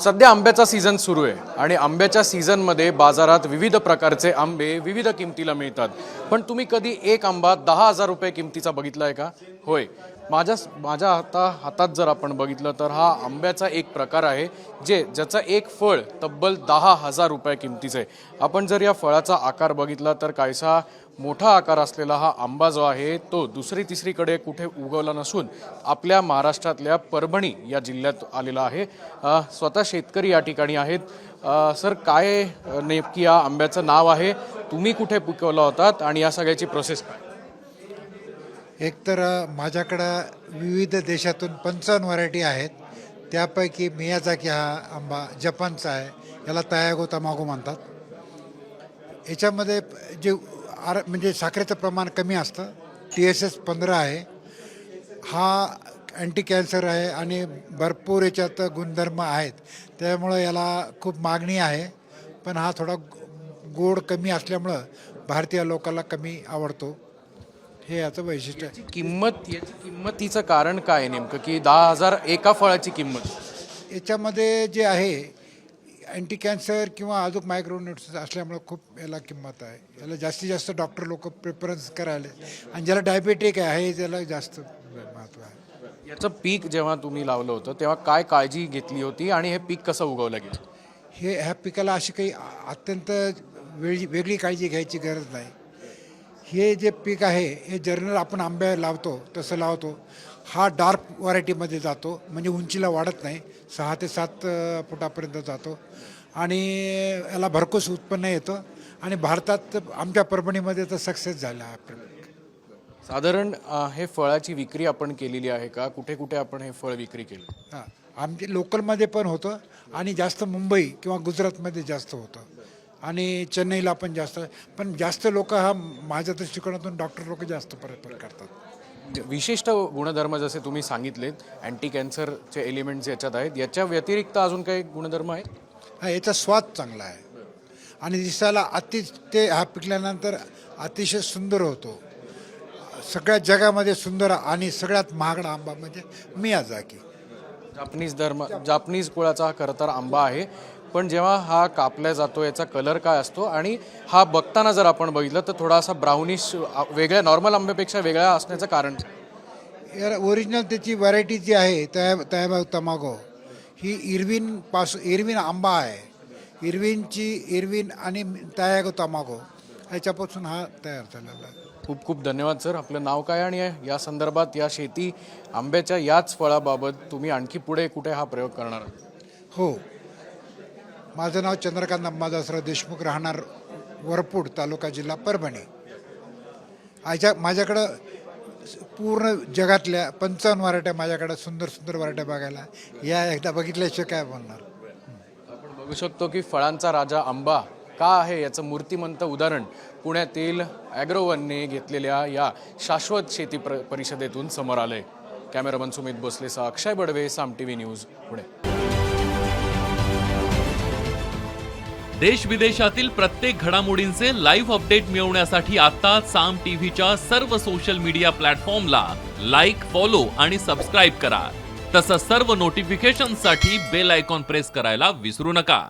सध्या आंब्याचा सीझन सुरू आहे आणि आंब्याच्या सीझनमध्ये बाजारात विविध प्रकारचे आंबे विविध किमतीला मिळतात. पण तुम्ही कधी एक आंबा 10,000 रुपये किमतीचा बघितला आहे का? होय, माझ्या हातात जर आपण बघितलं तर हा आंब्याचा एक प्रकार आहे ज्याचा एक फळ तब्बल 10,000 रुपये किमतीचं आहे. आपण जर या फळाचा आकार बघितला तर काहीसा मोठा आकार असलेला हा आंबा जो आहे तो दुसरी तिसरीकडे कुठे उगवला नसून आपल्या महाराष्ट्रातल्या परभणी या जिल्ह्यात आलेला आहे. स्वतः शेतकरी या ठिकाणी आहेत. सर, काय नेमकी या आंब्याचं नाव आहे, तुम्ही कुठे पिकवला होतात आणि या सगळ्याची प्रोसेस काय? एकतर माझ्याकडं विविध देशातून 55 व्हरायटी आहेत. त्यापैकी मियाझाकी हा आंबा जपानचा आहे. याला तायागो तमागो म्हणतात. याच्यामध्ये जे म्हणजे साखरेचं प्रमाण कमी असतं. TSS 15 आहे. हा अँटी कॅन्सर आहे आणि भरपूर याच्यात गुणधर्म आहेत. त्यामुळं याला खूप मागणी आहे. पण हा थोडा गोड कमी असल्यामुळं भारतीय लोकांना कमी आवडतो. हे याचं वैशिष्ट्य आहे. किंमतीचं कारण काय आहे नेमकं, की 10,000 एका फळाची किंमत? याच्यामध्ये जे आहे अँटी कॅन्सर किंवा अजून मायक्रोन्यूट्रिएंट्स असल्यामुळं खूप याला किंमत आहे. याला जास्तीत जास्त डॉक्टर लोक प्रेफरन्स करायला आणि ज्याला डायबेटिक आहे त्याला जास्त महत्त्व आहे. याचं पीक जेव्हा तुम्ही लावलं होतं तेव्हा काय काळजी घेतली होती आणि हे पीक कसं उगवलं गेलं? ह्या पिकाला अशी काही अत्यंत वेगळी काळजी घ्यायची गरज नाही. हे जे पीक आहे हे जर्नल आपण आंबे लावतो तसं लावतो. हा डार्क व्हरायटीमध्ये जातो, म्हणजे उंचीला वाढत नाही. 6 ते 7 फुटापर्यंत जातो आणि याला भरघोस उत्पन्न येतं आणि भारतात आमच्या परभणीमध्ये तर सक्सेस झाला आहे. साधारण हे फळाची विक्री आपण केलेली आहे का? कुठे कुठे आपण हे फळ विक्री केलं? हां, आमच्या लोकलमध्ये पण होतं आणि जास्त मुंबई किंवा गुजरातमध्ये जास्त होतं आणि चेन्नईला पण जास्त. पण जास्त लोक हा माझ्या दृष्टिकोनातून डॉक्टर लोक जास्त प्रेफर करतात. विशिष्ट गुणधर्म जसे तुम्ही सांगितलेत, अँटी कॅन्सरचे एलिमेंट्स याच्यात आहेत, याच्या व्यतिरिक्त अजून काही गुणधर्म आहेत? हा, याचा स्वाद चांगला आहे आणि दिसायला ते हा पिकल्यानंतर अतिशय सुंदर होतो. सगळ्या जगामध्ये सुंदर आणि सगळ्यात महागडा आंबा म्हणजे मियाझाकी. जापनीज कुळाचा हा खरं तर आंबा आहे. पण जेव्हा हा कापला जातो याचा कलर काय असतो आणि हा बघताना जर आपण बघितलं तर थोडासा ब्राउनिश, वेगळ्या नॉर्मल आंब्यापेक्षा वेगळा असण्याचं कारण? यार ओरिजिनल त्याची व्हरायटी जी आहे तायागो तमागो ही इरविन आंबा आहे. इरविन आणि तायागो तमागो ह्याच्यापासून हा तयार झालेला आहे. खूप खूप धन्यवाद सर. आपलं नाव काय आणि या संदर्भात या शेती आंब्याच्या याच फळाबाबत तुम्ही आणखी पुढे कुठे हा प्रयोग करणार आहात? हो, माझं नाव चंद्रकांत अंबादासराव देशमुख, राहणार वरपूड, तालुका जिल्हा परभणी. माझ्याकडं पूर्ण जगातल्या 55 व्हरायट्या माझ्याकडं सुंदर सुंदर व्हरायट्या बघायला या. एकदा बघितल्याशिवाय काय बोलणार. आपण बघू शकतो की फळांचा राजा आंबा का आहे याचं मूर्तिमंत उदाहरण पुण्यातील ॲग्रोवनने घेतलेल्या या शाश्वत शेती परिषदेतून समोर आलंय. कॅमेरामन सुमित भोसलेसह अक्षय बडवे, साम TV न्यूज, पुणे. देश विदेशातील प्रत्येक घडामोडींचे लाईव्ह अपडेट मिळवण्यासाठी आता साम टीव्हीच्या सर्व सोशल मीडिया प्लॅटफॉर्मला लाईक, फॉलो आणि सबस्क्राईब करा. तसंच सर्व नोटिफिकेशनसाठी बेल आयकॉन प्रेस करायला विसरू नका.